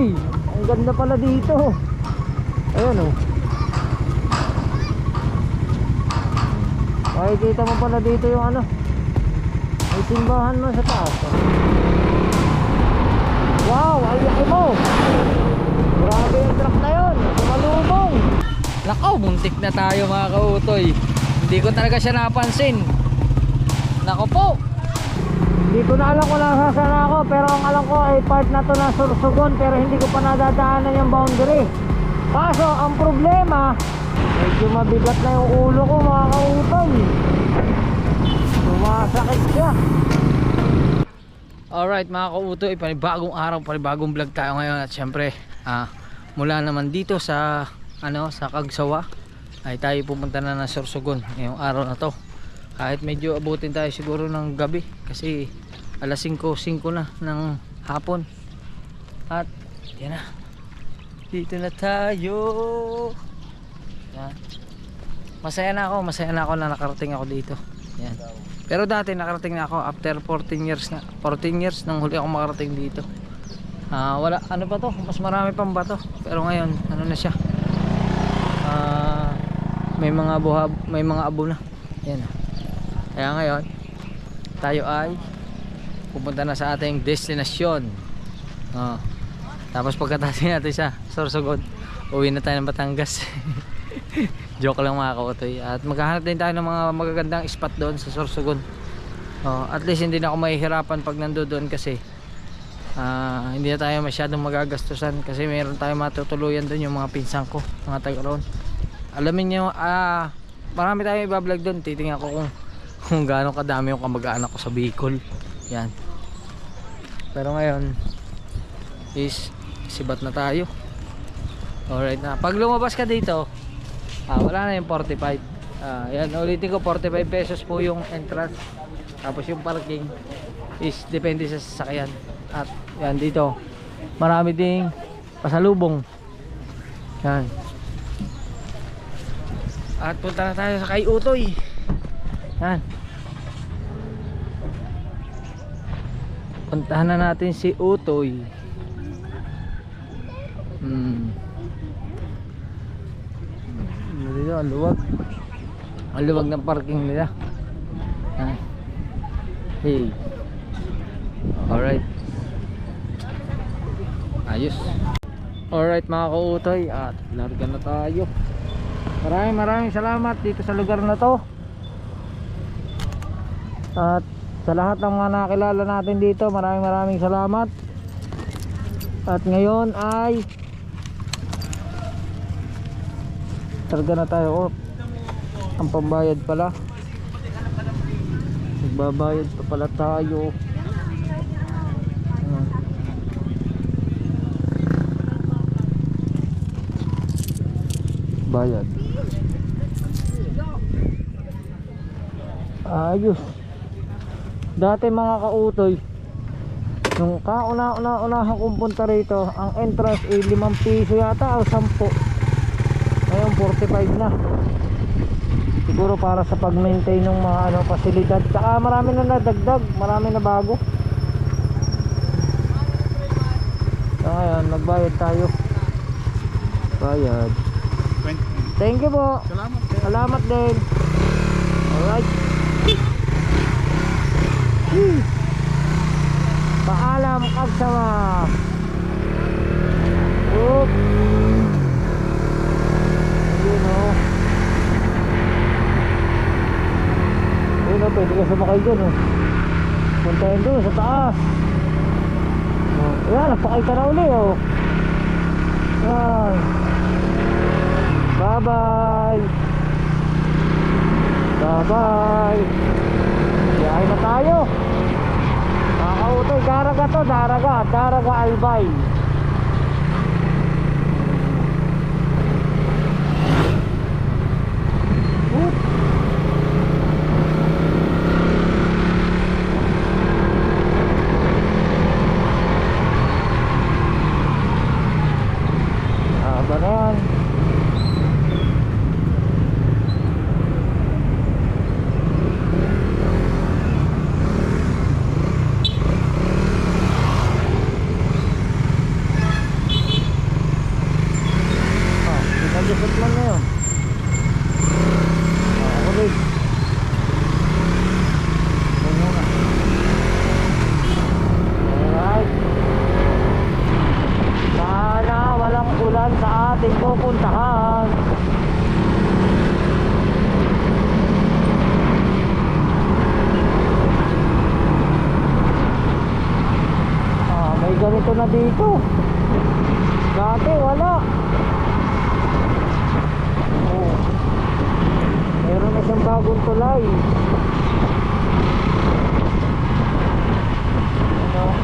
Uy, ang ganda pala dito. Ayan oh. Makikita mo pala dito yung ano, may simbahan mo sa taas. Wow, ang laki mo. Grabe yung truck na yun, sumalubong. Nakaw, muntik na tayo mga kautoy. Hindi ko talaga siya napansin. Nako po. Hindi ko na alam kung nasasana ako, pero ang alam ko ay part na to na Sorsogon, pero hindi ko pa nadadaanan yung boundary. Kaso ang problema, medyo mabigat na yung ulo ko mga kautoy. Sumasakit siya. Alright mga kautoy, panibagong araw, panibagong vlog tayo ngayon. At syempre mula naman dito sa sa Cagsawa ay tayo pumunta na ng Sorsogon ngayong araw na to. Kahit medyo abutin tayo siguro ng gabi kasi alas 5:05 na ng hapon. At yan na, dito na tayo. Yan. Masaya na ako na nakarating ako dito. Yan. Pero dati nakarating na ako after 14 years na. 14 years nang huli ako makarating dito. Wala, ano pa to? Mas marami pang bato. Pero ngayon, ano na siya? May mga buhab, may mga abo na. Yan. Kaya ngayon, tayo ay pupunta na sa ating destinasyon. Tapos pagkatapos natin sa Sorsogon, uwi na tayo ng Batangas. Joke lang mga kautoy. At maghahanap din tayo ng mga magagandang spot doon sa Sorsogon. At least hindi na ako mahihirapan pag nandoon kasi hindi na tayo masyadong magagastusan kasi meron tayong matutuluyan doon, yung mga pinsan ko, mga taga roon. Alamin nyo, marami tayong ibablog doon. Titingnan ko kung gaano kadami yung kamag-anak ko sa Bicol. Yan. Pero ngayon is sibat na tayo. Alright na. Pag lumabas ka dito, wala na yung 45. Yan, ulitin ko, 45 pesos po yung entrance. Tapos yung parking is depende sa sasakyan. At yan, dito marami ding pasalubong. Yan. At punta na tayo sa kay Utoy. Yan. Puntahan na natin si Utoy. Dito ang luwag. Ang luwag ng parking nila. Yan. Hey. Alright. Ayos. Alright mga kautoy, at larga na tayo. Maraming salamat dito sa lugar na to. At sa lahat ng mga nakilala natin dito, maraming salamat. At ngayon ay larga na tayo. Ang pambayad pala, magbabayad pa pala tayo. Bayad. Ayos. Dati mga kautoy, nung kauna-unahan kong punta rito, ang entrance ay 5 piso yata o 10. Ngayon 45 na. Siguro para sa pag-maintain ng mga pasilidad. Saka marami na nadagdag, marami na bago. So ngayon, magbayad tayo. Bayad. Thank you po. Salamat din. Alright. Paalam Cagsawa. Oop. Ayun o. Ayun o, pwede ka sumakay dun o. Puntahin dun sa taas. Ayan, napakay ka na uli o. Ayan. Bye bye. Bye bye. Biyahe na tayo. Mga kautoy, Daraga to, Daraga Albay. Aba na yan. ating pupuntahan. May ganito na dito. Dati wala. Oh. Meron na siyang bagong tulay. Ano?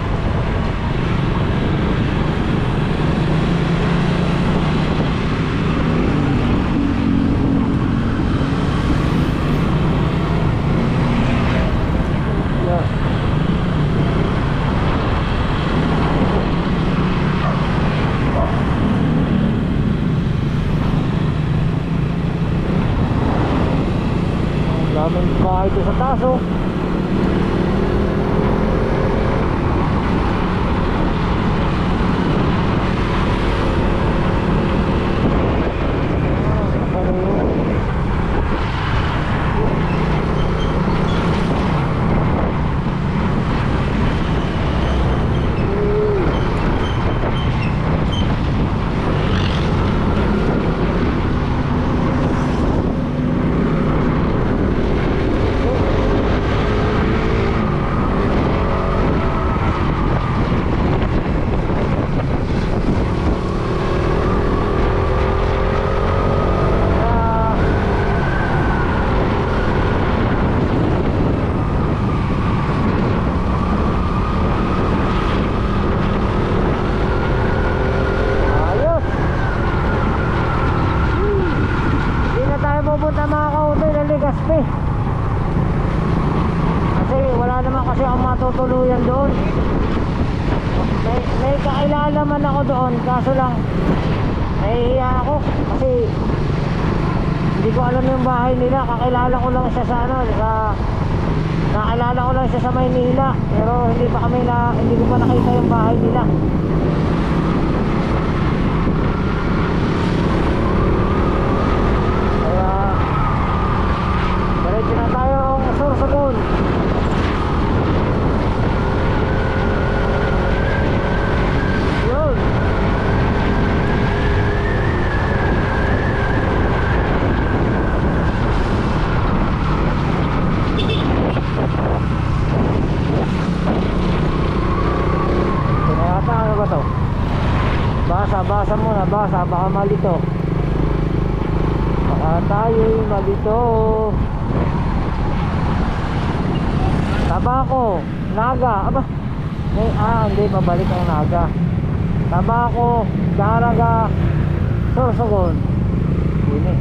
Daming bahay ito sa taso. Kasi wala naman kasi ang matutuluyan doon. May kailalaman ako doon, kaso lang nahihiya ako kasi hindi ko alam yung bahay nila. Kakilala ko lang siya sa nakilala ko lang siya sa Maynila, pero hindi ko pa nakita yung bahay nila. Diretso na tayong Sorsogon. Yun. Pinayata, ano ba to? Basa muna, baka malito. Baka tayo'y malito. Tabako, Naga, aba. Hindi, pabalik ang Naga. Tabako, Daraga, Sorsogon. Yun eh.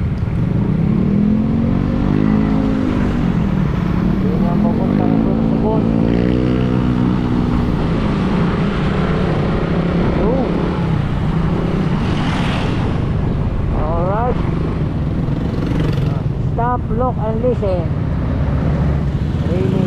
Yun ang pupunta ng Sorsogon. Yun. Alright. Stop, look, and listen. Really.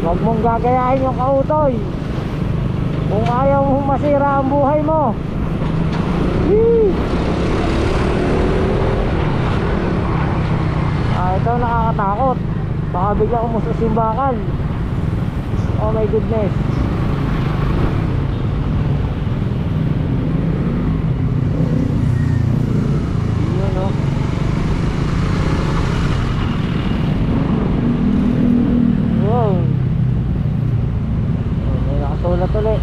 Huwag mong gagayahin yung kautoy kung ayaw mong masira ang buhay mo. Ito nakakatakot, baka bigla umusok yung bakal. Oh my goodness. Yun o. Wow. Nakasulat ulit.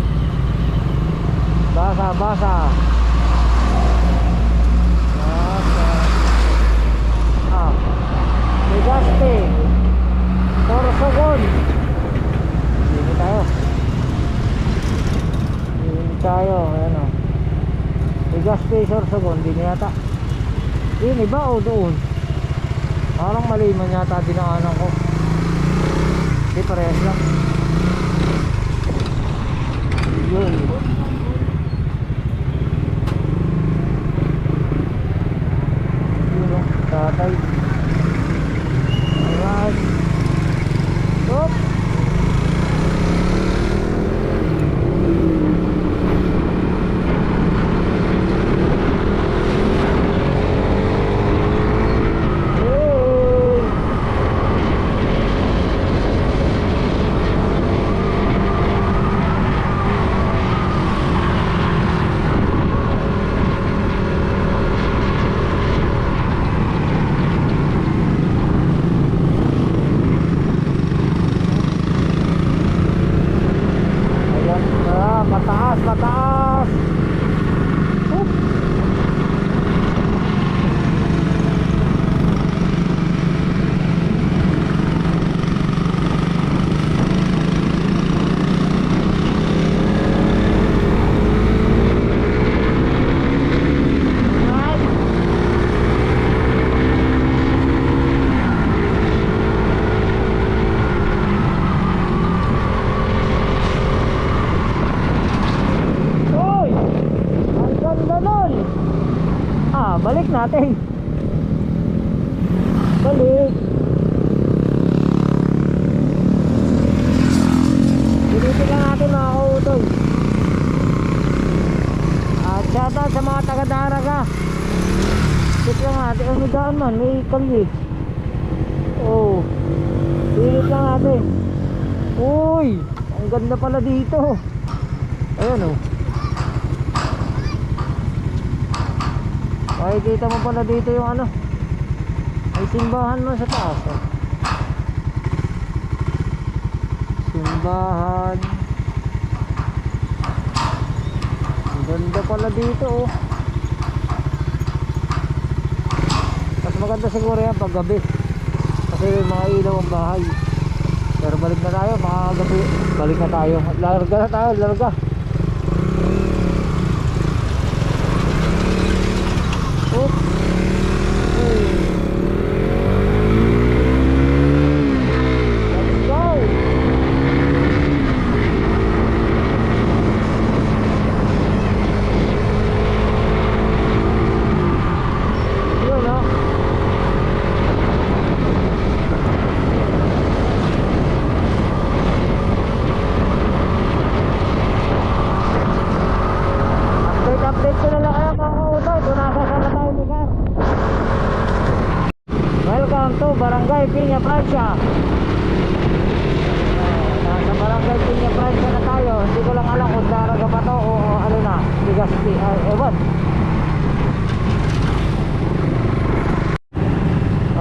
Basa. Legaspi, Sorsogon. Dito tayo. Barangay Sorsogon, hindi na yata. Yun, iba o doon? Parang mali man yata dinaanan ko. Hindi, parehas lang. Yun. Yun o, tatay. Alright. Stop. Mataas, mataas. Balik natin. Balik. Dinitin lang natin mga kautoy. At shoutout sa mga taga-Daraga. Dinitin lang natin. Ang daan man, may kalye. Oh, dinitin lang natin. Uy, ang ganda pala dito. Ayan oh. Makikita mo pala dito yung ano, may simbahan mo sa taas oh. Simbahan. Ang ganda pala dito oh. Mas maganda siguro yan pag gabi, kasi mga ilaw ang bahay. Pero balik na tayo mga gabi. Balik na tayo. Larga na tayo, larga. Barangay Piña Francia. Nasa Barangay Piña Francia na tayo. Hindi ko lang alam kung Daraga pa to o ano na, Legazpi, ewan.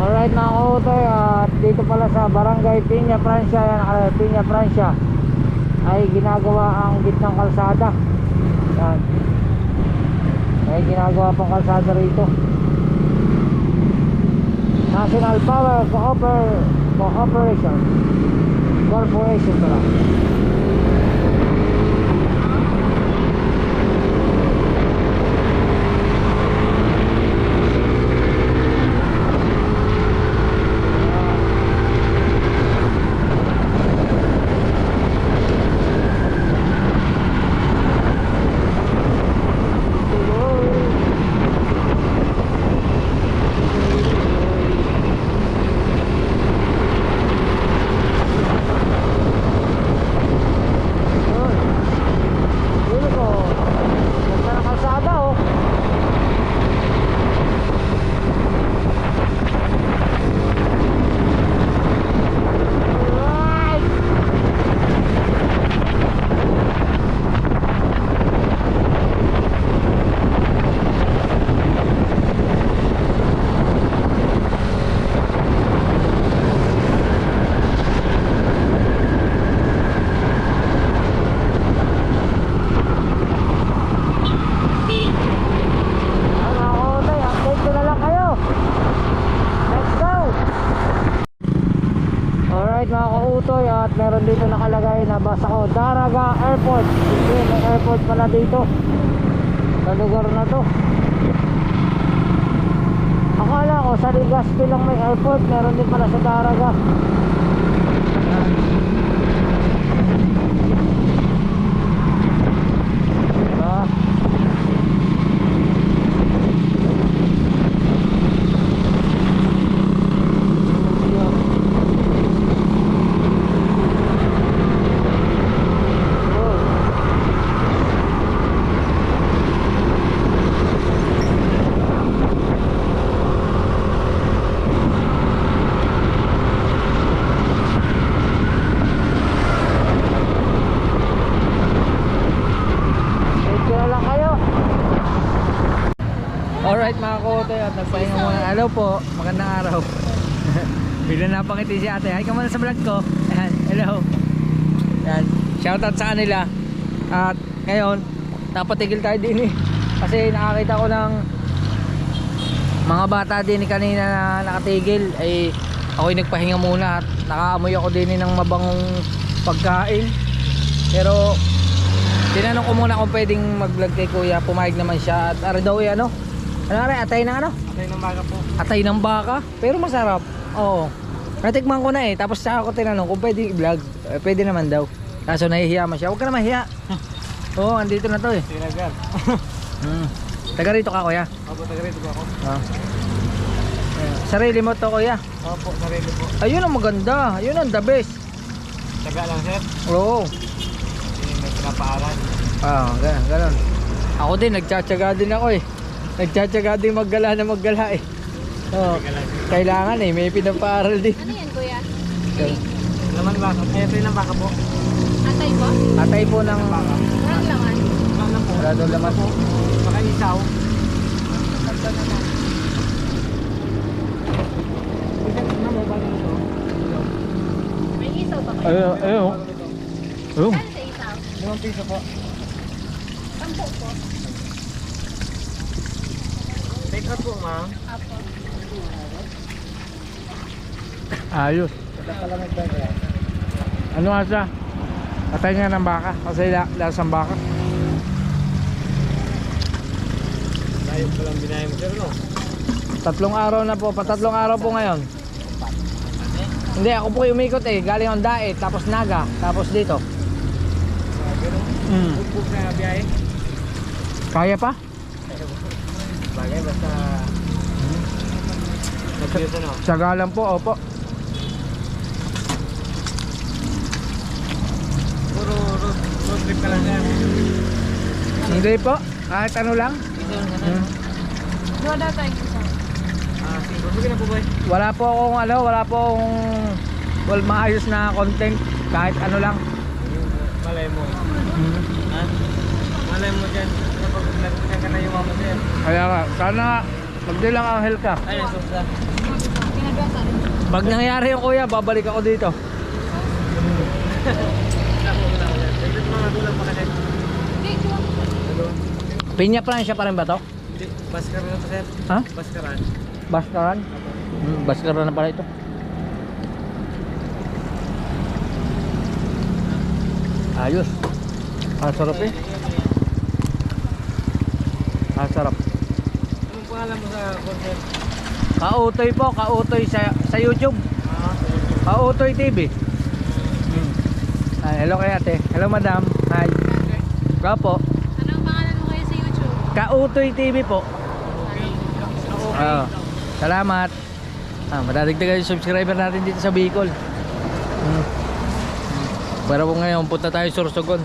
Alright mga kautoy, at dito pala sa Barangay Piña Francia, Piña Francia ay ginagawa ang gitnang kalsada. Yan. Ay ginagawa pang kalsada rito. National Power Corporation pala. At meron dito nakalagay na basa ko Daraga Airport. May airport pala dito sa lugar na to. Akala ko sa Legazpi lang may airport, meron din pala sa Daraga. Ah. Alright mga kotoy, at nagpahinga muna. Hello po, magandang araw. Bigla napangiti si ate. Hi ka muna sa vlog ko. Ayan, hello. Ayan, shoutout sa kanila. At ngayon, napatigil tayo din eh. Kasi nakakita ko ng mga bata din kanina na nakatigil. Ay ako'y nagpahinga muna at nakaamoy ako din ng mabangong pagkain. Pero tinanong ko muna kung pwedeng mag-vlog kay kuya. Pumayag naman siya. At ara daw ano? Ano rin? Atay ng ano? Atay ng baka po. Atay ng baka? Pero masarap. Oo. Natikman ko na eh. Tapos saka ako tinanong kung pwede i-vlog. Pwede naman daw. Kaso nahihiya man siya. Huwag ka na mahiya. Oo, andito na to eh. Tinagar. Taga rito ka kuya? Opo, taga rito po ako. Sarili mo to kuya? Opo, sarili po. Ayun ang maganda. Ayun ang the best. Taga lang sir. Oo. May pinapaaral. Ganun. Ako din, nagtsatsaga din ako eh. Nagtsatsaga din maggala na maggala eh. Oo. Kailangan eh, may pinapaaral din. Ano yan, kuya? Laman baka. Atay ng baka po. Atay po? Atay po ng Baka. Walang laman? Ano po? wala daw laman po. Baka isaw. Tatlo na lang. May isaw ba kayo? Ayun. Saan sa isaw? 5 piso po. 10 po. Take out po ma'am. Apo. Ayos. Ano nga siya? Atay nga ng baka. Kasi lasang baka. Layo ko lang binahin mo sir no? 3 araw na po. Patatlong araw po ngayon. Hindi, ako po umikot eh. Galing ang Daet, tapos Naga, tapos dito. Ganun. Bukbuk na biyahe. Kaya pa? Bagay basta. Nagbiyo sa no? Sagalan po, opo. Puro road trip ka lang sir. Hindi po, kahit ano lang. Gawa daw tayo isaw. Sige na po boy. Wala po akong ano, wala po akong maayos na content. Kahit ano lang. Malay mo. Ha? Malay mo dyan. Kapag nagpunta ka na yung mama sir. Kaya nga, sana magdilang anghel ka. Ay, nasusa. Pinagasa rin. Pag nangyari yung kuya, babalik ako dito. Mga gulang pa kasi. Hindi, kuha. Pinya Francia pa rin ba to? Hindi, Baskaran na to sir. Ha? Baskaran. Baskaran? Baskaran na pala ito. Ayos. Ang sarap eh. Ang sarap. Anong pangalan mo sa concept? Kautoy po, Kautoy sa YouTube. Kautoy TV. Ay, hello kay ate. Hello madam. Hi. Ikaw po. Anong pangalan mo kayo sa YouTube? Kautoy TV po. Salamat. Madadagdagan yung subscriber natin dito sa Bicol. Pero po ngayon, punta tayo sa Sorsogon.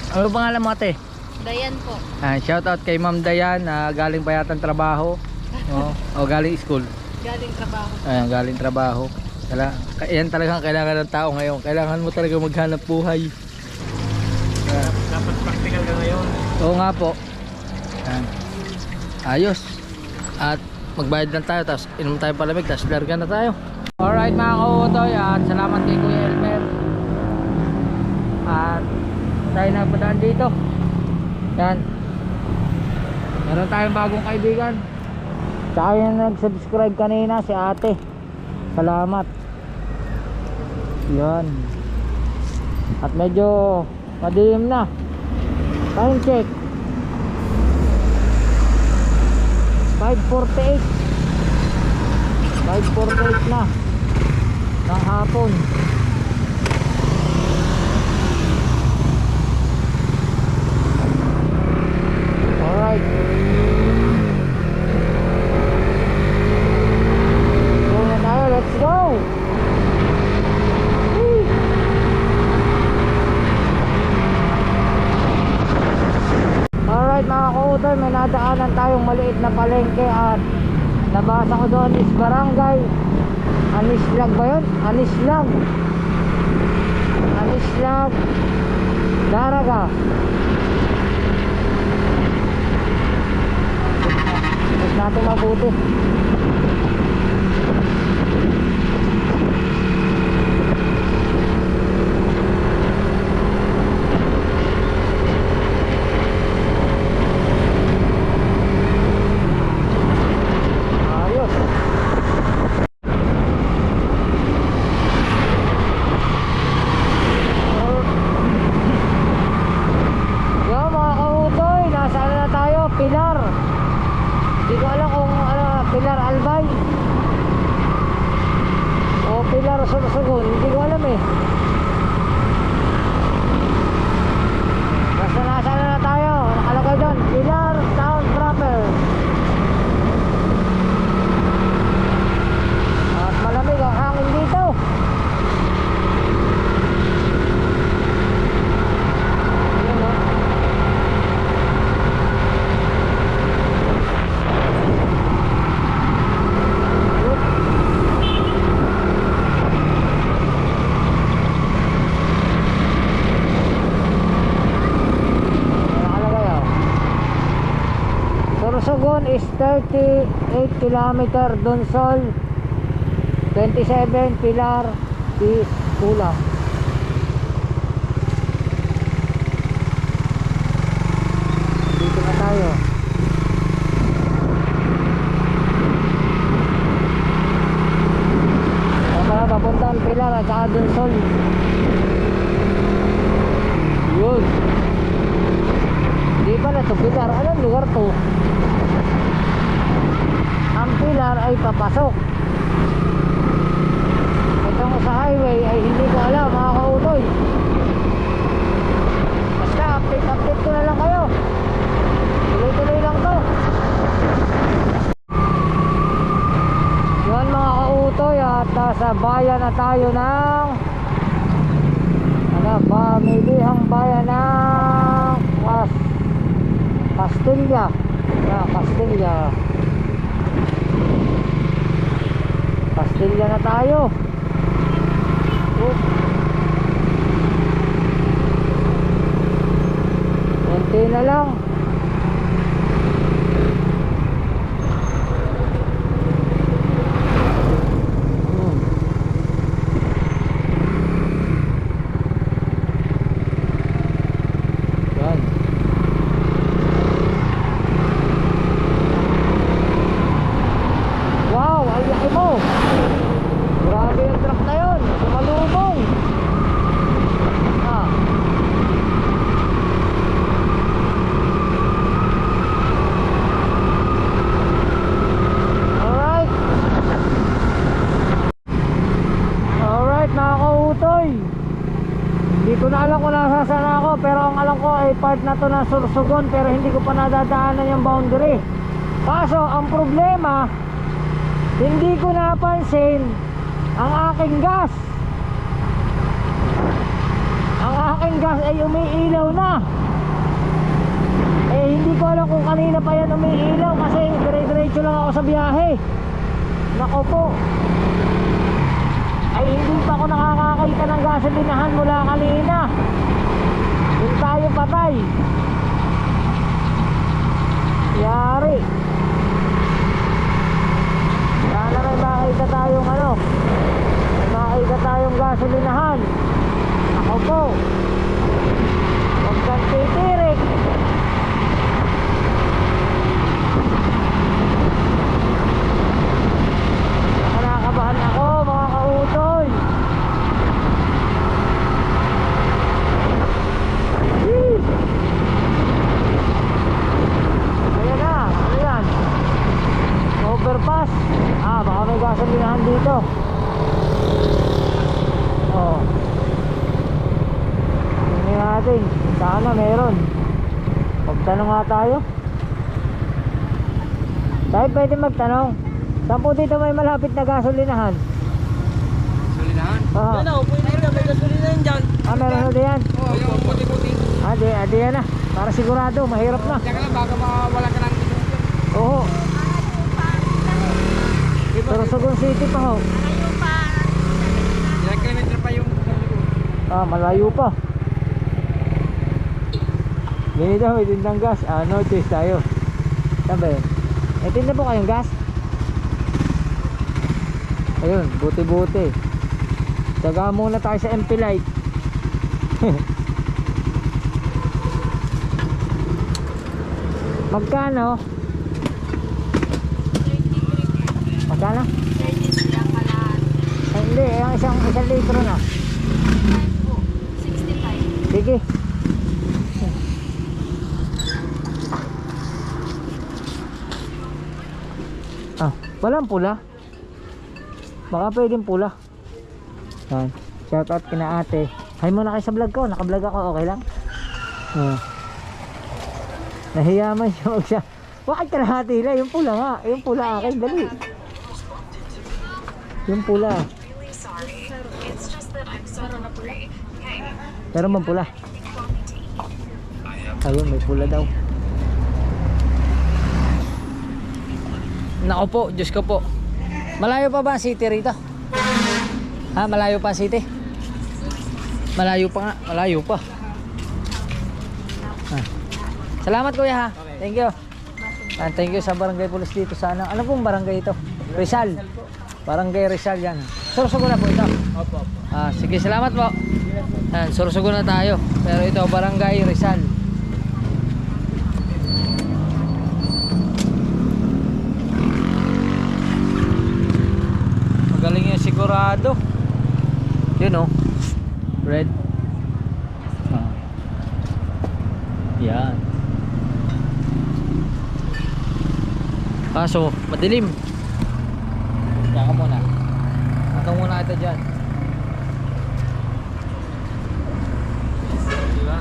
Ano pangalan mo ate? Dayan po. Shout out kay Ma'am Dayan, galing pa yata ng trabaho. O galing school. Galing trabaho. Ayan, galing trabaho. Yan talagang kailangan ng tao ngayon. Kailangan mo talaga maghanap buhay. Dapat practical ka ngayon. Oo nga po. Ayan. Ayos. At magbayad lang tayo, tapos inom tayo palamig, tapos larga na tayo. Alright mga kautoy, at salamat kay Kuya Elmer. At tayo nagpadaan dito. Yan. Meron tayong bagong kaibigan. Tsaka yung nag-subscribe kanina, si ate. Salamat. Yan. At medyo madilim na. Time check 5:48 na ng hapon. Alright, go na tayo, let's go. Woo! Alright mga ka-utol, may nadaanan tayong maliit na palengke at nabasa ko doon is barangay Anislag ba yun? Anislag Daraga. Huwag natin mabuti. Ayos. Yo mga kautoy, nasaan na tayo? Pilar. Hindi ko alam kung Pilar Albay o Pilar Sorsogon, hindi ko alam eh. Basta nasaan na tayo, nakalagay doon Pilar Town Proper. At malamig ang hangin dito. Ayan, oh. Sorsogon is 38 km, Donsol 27, Pilar is Tula. Dito na tayo. Para papuntaan Pilar at saka Donsol. Yun. Di pala to Pilar. Anong lugar to? Ang Pilar ay papasok. Itong sa highway ay hindi ko alam mga kautoy. Basta update ko na lang kayo. Tuloy-tuloy lang to. Yun mga kautoy, at sa bayan na tayo ng pamilihang bayan ng Castilla. Castilla na tayo. Konti na lang. Yan. Wow, ang laki mo. Grabe yung truck na yun. Sumalubong. Alright mga kautoy, hindi ko na alam kung nasasaan ako, pero ang alam ko ay part na to ng Sorsogon, pero hindi ko pa nadadaanan yung boundary. Kaso ang problema, hindi ko napansin ang aking gas. Ang aking gas ay umiilaw na. Eh hindi ko alam kung kanina pa yan umiilaw, kasi dire-diretso lang ako sa biyahe. Nako po, ay hindi pa ako nakakakita ng gasolinahan mula kanina. Yung tayo patay. Yari. Sana may makita tayong may makita tayong gasolinahan. Ako po, huwag kang titirik. Nakakabahan ako mga kautoy. Oo. Tingnan natin. Sana meron. Magtanong nga tayo. Tayo pwede magtanong. Saan po dito may malapit na gasolinahan? Gasolinahan? Oo. Yan o, pwede na. May gasolinahan dyan. Ah, meron na diyan. Oo, yung puti-puti. Adi yan na. Para sigurado, mahirap na. Diyan ka lang, baka mawala ka ng Oo. Sorsogon City pa ho. ilang kilometer pa yung Ah, malayo pa. Ganito, may tindang gas. No choice tayo. Sabi, may tinda po kayong gas? Ayun, buti-buti. Taga muna tayo sa MP Light. Magkano? Magkano? Ay, hindi, yung isang litro na. Sige. Ah, walang pula. Baka pwedeng pula. Yan. Shout out kina ate. Hay muna kayo sa vlog ko. Naka-vlog ako. Okay lang? Nahiyaman siya mag siya. Bakit kalahati na? Yung pula nga. Yung pula akin. Dali. Yung pula. Pero man pula. Ayun, may pula daw. Nako po, Diyos ko po. Malayo pa ba ang city rito? Ha, malayo pa ang city? Malayo pa nga, malayo pa. Salamat kuya ha. Thank you. Thank you sa barangay police dito sa ano pong barangay ito? Rizal. Barangay Rizal yan. Sorsogon na po ito. Opo. Sige, salamat po. Sorsogon na tayo. Pero ito, barangay Rizal. Magaling yung sigurado. Yun o. Red. Yan. Kaso, madilim. Diyan ka muna. Hanggang muna kita dyan. Diba?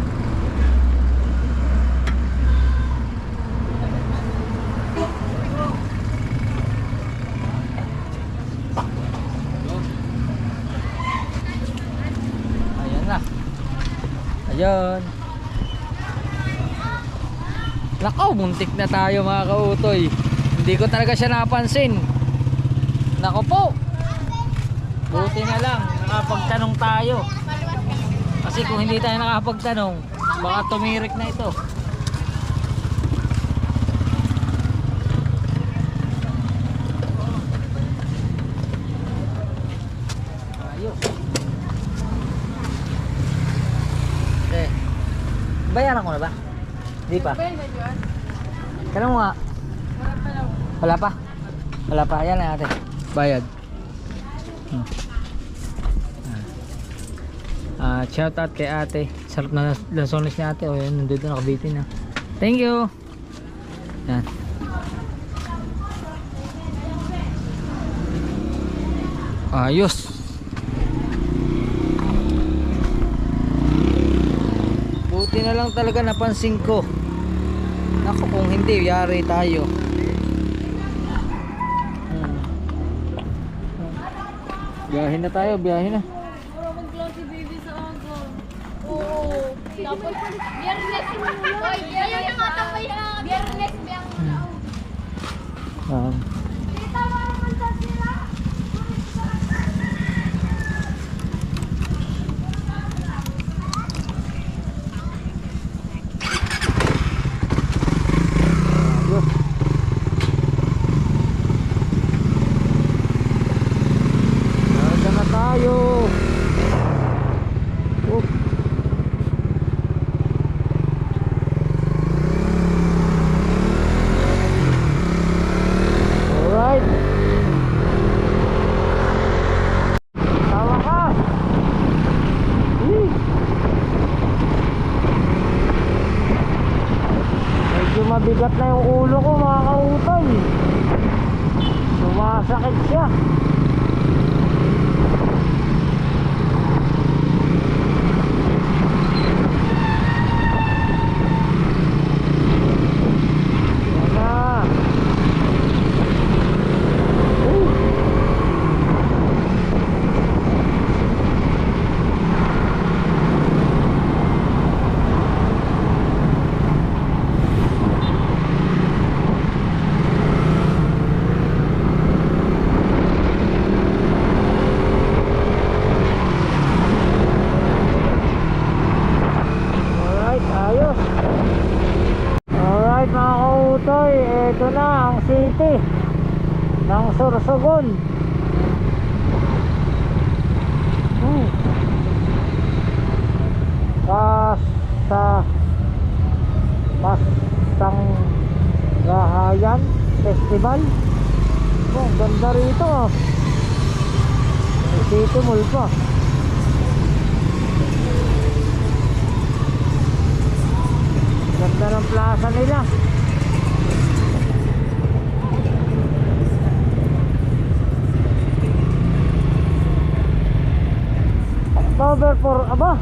Ayan na. Ayan. Nakaw, muntik na tayo mga kautoy. Hindi ko talaga siya napansin. Nako po. Buti na lang nakapagtanong tayo. Kasi kung hindi tayo nakapagtanong, baka tumirik na ito. Ayos. Okay. Bayaran ko na ba? Hindi pa. Kailan mo nga? Wala pa? Wala pa. Ayan na natin. Bayad. Shout out kay ate. Sarap na lansones ni ate. O yun, nandito nakabitin na. Thank you. Yan. Ayos. Buti na lang talaga napansin ko. Naku, kung hindi, yari tayo. Biyahin na tayo, biyahin na. Mag-glossy baby sa aga. Oo. Tapos, biyernes mo na. Ayaw na nga tapay. Biyernes biyang. Tama naman sa sila. Mabigat na yung ulo ko mga kautay. Sumasakit siya. City ng Sorsogon. Pasanggahayan Festival. Oh, ganda rito ah. May City Mall pa. Ganda ng plaza nila. October 4, aba,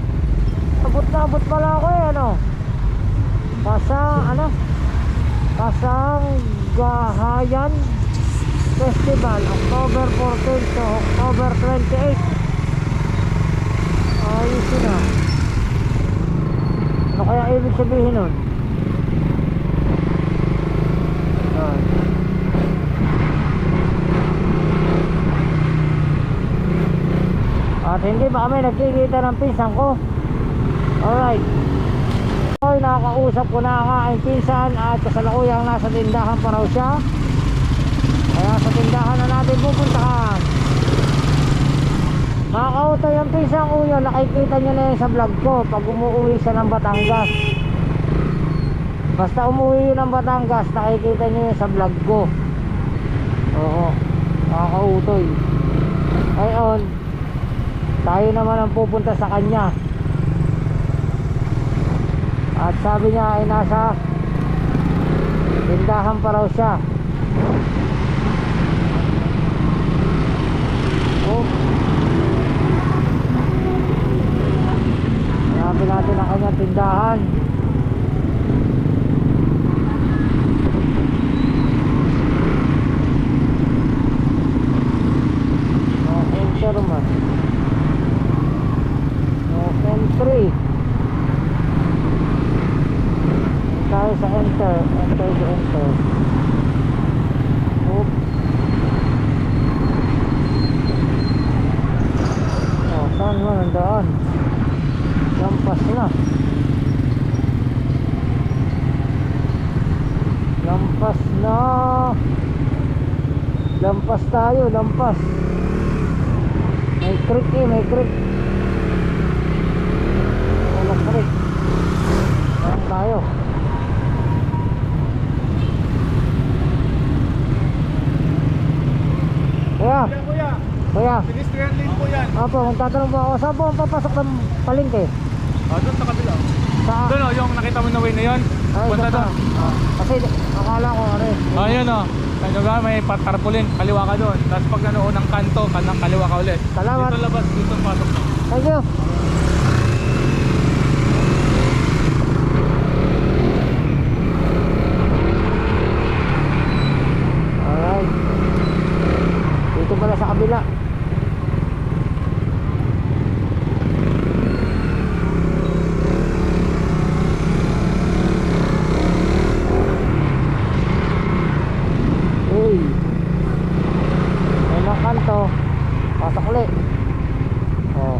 abot na abot pala ako eh, ano, Pasanggahayan Festival, October 14 to October 28. Ayos yun ah. Ano kaya ibig sabihin nun? Ayan. At hindi pa kami nagkikita ng pinsan ko. Alright. Hoy, nakakausap ko na ang aking pinsan at kasalukuyang nasa tindahan pa raw siya. Kaya sa tindahan na natin pupuntahan. Mga kautoy, ang pinsan ko yun, nakikita nyo na yun sa vlog ko pag umuwi siya ng Batangas. Basta umuwi yun ng Batangas, nakikita nyo yun sa vlog ko. Oo, mga kautoy. Ngayon, tayo naman ang pupunta sa kanya. At sabi niya ay nasa tindahan pa raw siya. Oh, hanapin natin ang kanyang tindahan. No enter man. No entry. Tayo sa enter to enter. Oop. Oh, saan mo nandaan? Lampas na. Lampas na. Lampas tayo, lampas. May creek eh, may creek. Walang creek. Saan tayo? Kuya, Pedestrian lane po yan. opo, kung tatanong po ako, saan po ang papasok ng palengke? Doon sa kabila. Saan? Doon yung nakita mo na way na yun. Ay, Punta saan? doon. Kasi akala ko ano eh. Ayun o. Ano ba, may tarpaulin. Kaliwa ka doon. Tapos pag nanoon ng kanto, kaliwa ka ulit. Salamat. Dito labas, dito pasok. Thank you. Alright. Dito pala sa kabila. Hey. May mga kanto. Pasok ulit. Oh.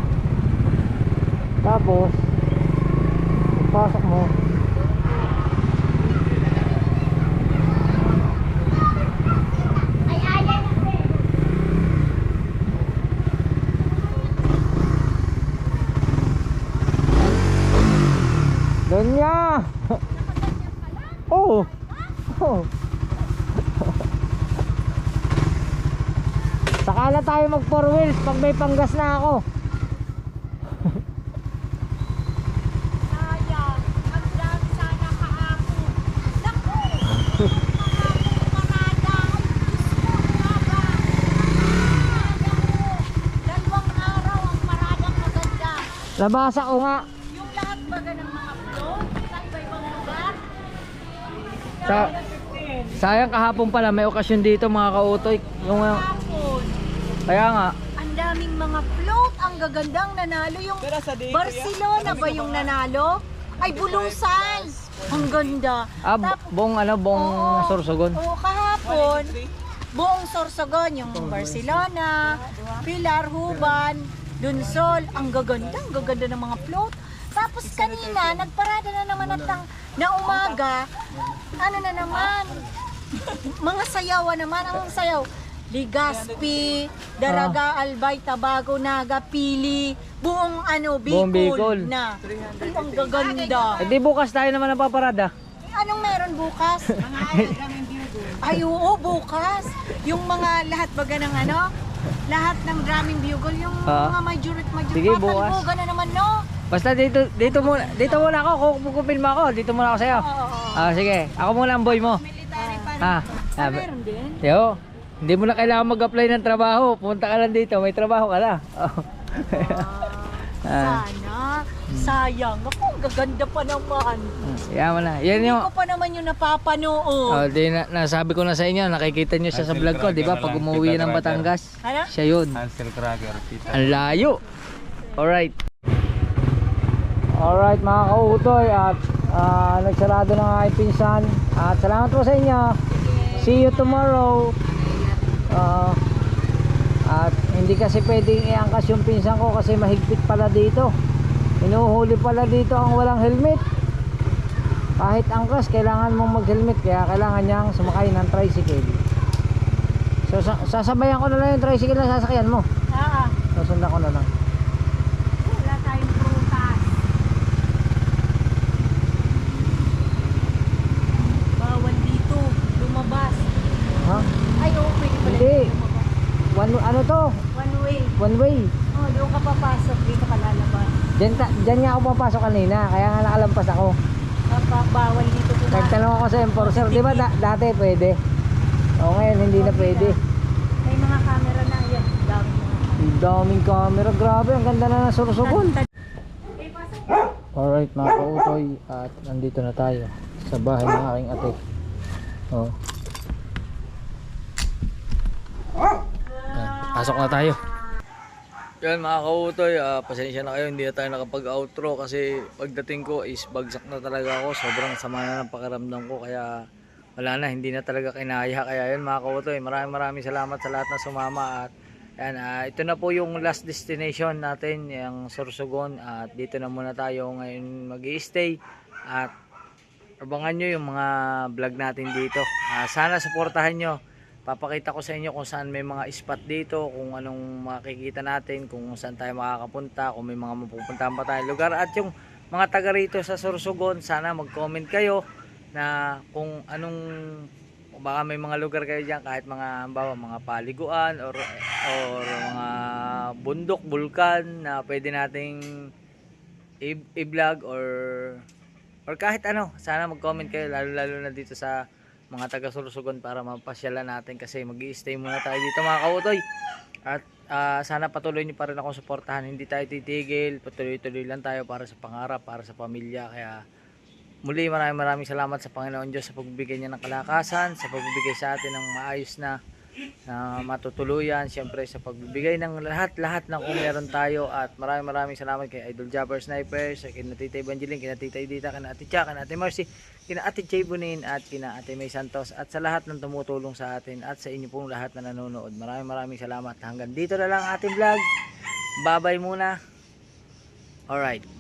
Tapos pasok mo. Ay, ayan na. Ganyan. Oh. Oh. Saka na tayo mag 4 wheels pag may panggas na ako. Sayang. Ang dami sana kahapon. Naku! Kahapon marada. Ay, Diyos ko, baba. Marada ko. 2 araw ang maradang maganda. Nabasa ko nga. Yung lahat baga ng mga float sa iba-ibang lugar. Sayang kahapon pala may okasyon dito mga kautoy. Yung Kahapon. kaya nga Ang daming mga float. Ang gagandang nanalo. Yung Barcelona ba yung nanalo? Ay, Bulusan. Ang ganda. buong buong Oo. Sorsogon. Oo, kahapon. Buong Sorsogon. Yung Barcelona, Pilar, Huban, Dunsol. Ang gaganda ng mga float. Tapos kanina, nagparada na naman na umaga. Ano na naman? Mga sayawan naman, ang sayaw. Ligaspi, Daraga, Albay, Tabago, Naga, Pili, buong Buong Bicol. Bicol na. Ay, ang gaganda. Di bukas tayo naman ang paparada. Anong meron bukas? Ay, oo, bukas. Yung mga lahat baga ng lahat ng drumming bugle, yung mga majority, Sige, bukas. Papalibugan na naman, no? Basta dito muna ako, kukupin mo ako, dito muna ako sa'yo. Oo. Sige, ako muna ang boy mo. Military pa rin. Ah, Meron din? Yo, hindi mo na kailangan mag-apply ng trabaho. Punta ka lang dito, may trabaho ka na. Sana. Sayang. Ako, ang gaganda pa naman. Yan mo na. Yan Hindi yung ko pa naman yung napapanood. nasabi ko na sa inyo, nakikita nyo siya sa vlog ko, di ba? Pag umuwi ng Batangas, Ano? siya yun. Hansel Cracker, tita. Ang layo. Alright. Alright mga kautoy, at nagsarado na nga yung pinsan. At salamat po sa inyo. See you tomorrow. At hindi kasi pwedeng iangkas yung pinsan ko kasi mahigpit pala dito. Inuhuli pala dito ang walang helmet. Kahit angkas, kailangan mong mag-helmet, kaya kailangan niyang sumakay ng tricycle. So sasabayan ko na lang yung tricycle na sasakyan mo. Susundan ko na lang. Wala tayong prutas. Bawal dito. Lumabas. Ha? Ay, oo, pwede pala Hindi. dito lumabas. Ano to? One way. One way. Oh, doon ka papasok. Dito ka lalabas. Diyan nga ako papasok kanina, kaya nga nakalampas ako. Bawal dito pumasok. Nagtanong ako sa enforcer, di ba dati pwede? O ngayon hindi na pwede. May mga camera na yan. Dami mga Ang daming camera, grabe, ang ganda na ng Sorsogon. Alright mga kautoy, at nandito na tayo sa bahay ng aking ate. Oh. Yan, pasok na tayo. Yan mga kautoy, pasensya na kayo, hindi na tayo nakapag-outro kasi pagdating ko is bagsak na talaga ako. Sobrang sama na ng pakiramdam ko, kaya wala na, hindi na talaga kinaya. Kaya yun mga kautoy, maraming salamat sa lahat na sumama. At yan, ito na po yung last destination natin, yung Sorsogon. At dito na muna tayo ngayon mag-i-stay. At abangan nyo yung mga vlog natin dito. Sana supportahan nyo. Papakita ko sa inyo kung saan may mga spot dito, kung anong makikita natin, kung saan tayo makakapunta, kung may mga mapupuntahan pa tayong lugar. At yung mga taga rito sa Sorsogon, sana mag-comment kayo na kung anong, baka may mga lugar kayo dyan, kahit mga mga paliguan or mga bundok, bulkan na pwede nating i-vlog or kahit ano. Sana mag-comment kayo, lalo na dito sa mga taga Sorsogon para mapasyalan natin kasi mag-i-stay muna tayo dito mga kautoy. At sana patuloy niyo pa rin akong suportahan, hindi tayo titigil, patuloy lang tayo para sa pangarap, para sa pamilya. Kaya muli maraming salamat sa Panginoon Diyos sa pagbibigay niya ng kalakasan, sa pagbibigay sa atin ng maayos na matutuluyan, siyempre sa pagbibigay ng lahat ng kung meron tayo. At maraming salamat kay Idol Jabber Snipers, kina Tita Evangeline, kina Tita Edita, kina Ate Cha, kina Ate Mercy, kina Ate Jay Bonin, at kina Ate May Santos, at sa lahat ng tumutulong sa atin, at sa inyo pong lahat na nanonood. Maraming salamat. Hanggang dito na lang ating vlog. Bye bye muna. Alright.